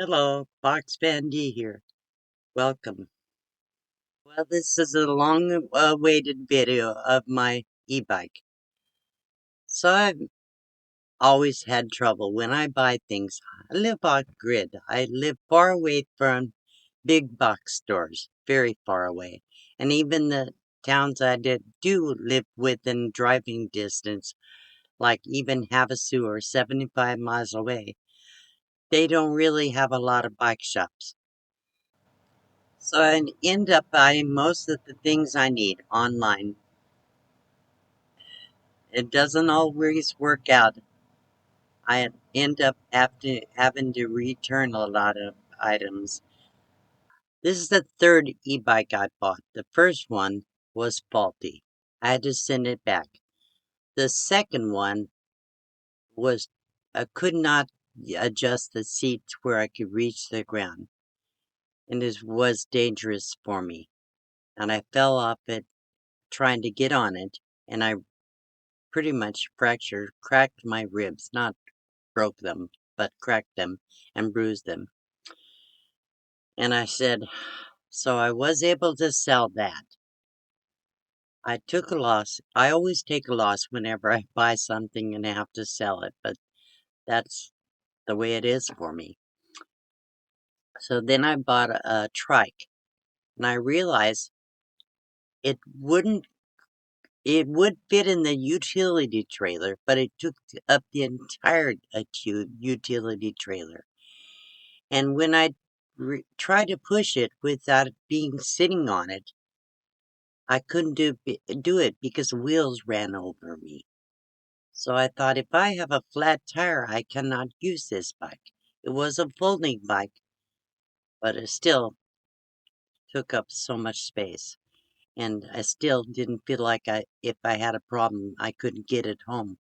Hello, Fox Van D here. Welcome. Well, this is a long awaited video of my e-bike. So I've always had trouble when I buy things. I live off grid. I live far away from big box stores, very far away. And even the towns do live within driving distance, like even Havasu or 75 miles away, they don't really have a lot of bike shops. So I end up buying most of the things I need online. It doesn't always work out. I end up having to return a lot of items. This is the third e-bike I bought. The first one was faulty. I had to send it back. The second one was I could not adjust the seat to where I could reach the ground, and it was dangerous for me. And I fell off it trying to get on it, and I pretty much cracked my ribs, not broke them, but cracked them and bruised them. And I said, so I was able to sell that. I took a loss. I always take a loss whenever I buy something and have to sell it, but that's the way it is for me. So then I bought a trike, and I realized it wouldn't it would fit in the utility trailer, but it took up the entire utility trailer. And when I tried to push it without it being sitting on it, I couldn't do it because the wheels ran over me. So I thought, if I have a flat tire, I cannot use this bike. It was a folding bike, but it still took up so much space. And I still didn't feel like if I had a problem, I couldn't get it home.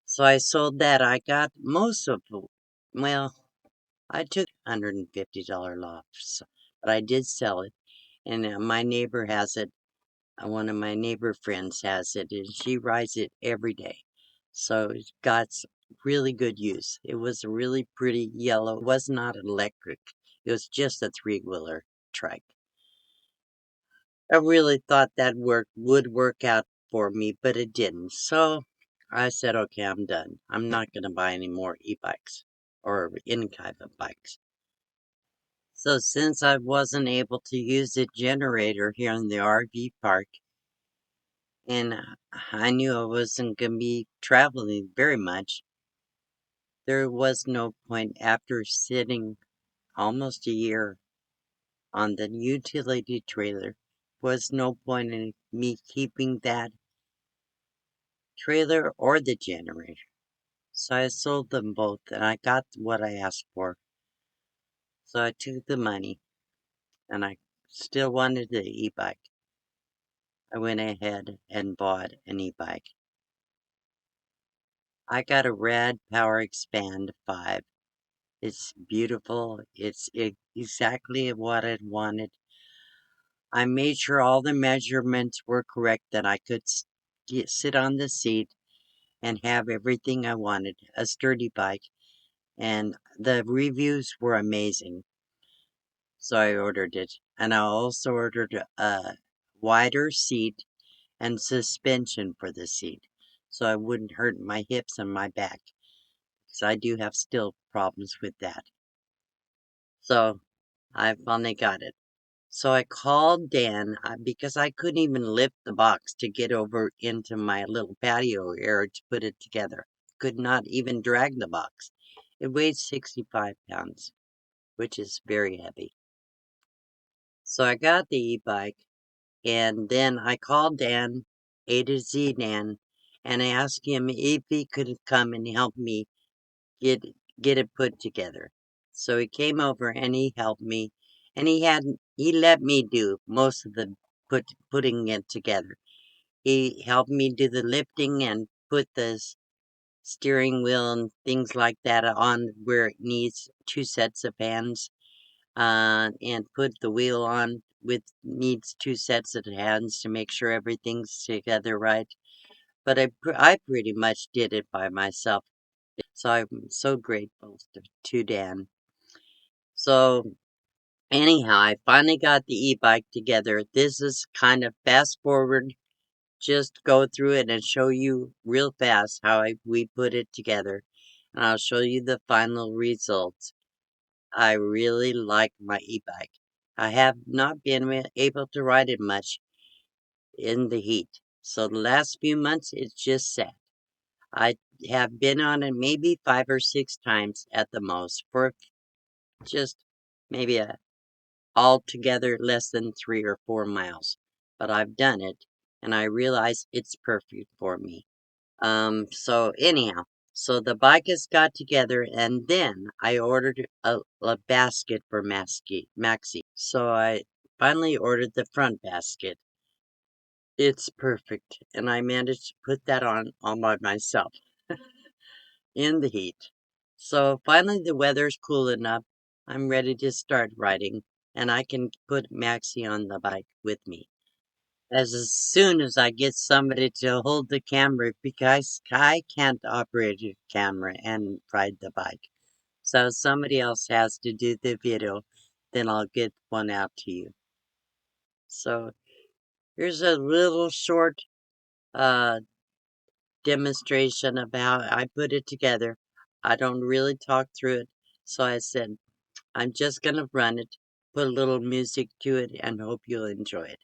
So I sold that. I got most of the, well, I took $150 loss, but I did sell it. And my neighbor has it. One of my neighbor friends has it, and she rides it every day. So it got really good use. It was a really pretty yellow. It was not electric. It was just a three-wheeler trike. I really thought that would work out for me, but it didn't. So I said, okay, I'm done. I'm not going to buy any more e-bikes or any kind of bikes. So since I wasn't able to use the generator here in the RV park, and I knew I wasn't going to be traveling very much, there was no point after sitting almost a year on the utility trailer, was no point in me keeping that trailer or the generator. So I sold them both and I got what I asked for. So I took the money and I still wanted the e-bike. I went ahead and bought an e-bike. I got a Rad Power Expand 5. It's beautiful. It's exactly what I wanted. I made sure all the measurements were correct, that I could sit on the seat and have everything I wanted. A sturdy bike. And the reviews were amazing. So I ordered it. And I also ordered a wider seat and suspension for the seat, so I wouldn't hurt my hips and my back, because I do have still problems with that. So I finally got it. So I called Dan because I couldn't even lift the box to get over into my little patio area to put it together. Could not even drag the box. It weighed 65 pounds, which is very heavy. So I got the e-bike, and then I called Dan, A to Z Dan, and I asked him if he could come and help me get get it put together. So he came over and he helped me, and he let me do most of the putting it together. He helped me do the lifting and put the steering wheel and things like that on where it needs two sets of hands, and put the wheel on with needs two sets of hands to make sure everything's together right. But I pretty much did it by myself. So I'm so grateful to Dan. So anyhow, I finally got the e-bike together. This is kind of fast forward, just go through it and show you real fast how we put it together. And I'll show you the final results. I really like my e-bike. I have not been able to ride it much in the heat. So the last few months, it's just sat. I have been on it maybe 5 or 6 times at the most for just maybe altogether less than 3 or 4 miles. But I've done it and I realize it's perfect for me. So anyhow, so the bike is got together and then I ordered a basket for Maxi. So I finally ordered the front basket. It's perfect, and I managed to put that on all by myself in the heat. So finally the weather's cool enough. I'm ready to start riding, and I can put Maxie on the bike with me. As soon as I get somebody to hold the camera, because I can't operate a camera and ride the bike. So somebody else has to do the video, then I'll get one out to you. So here's a little short uh demonstration of how I put it together. I don't really talk through it, so I said, I'm just gonna run it, put a little music to it, and hope you'll enjoy it.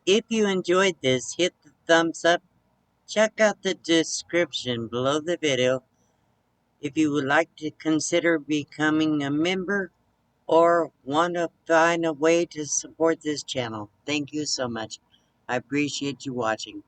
if you enjoyed this, hit the thumbs up. Check out the description below the video if you would like to consider becoming a member or want to find a way to support this channel. Thank you so much. I appreciate you watching.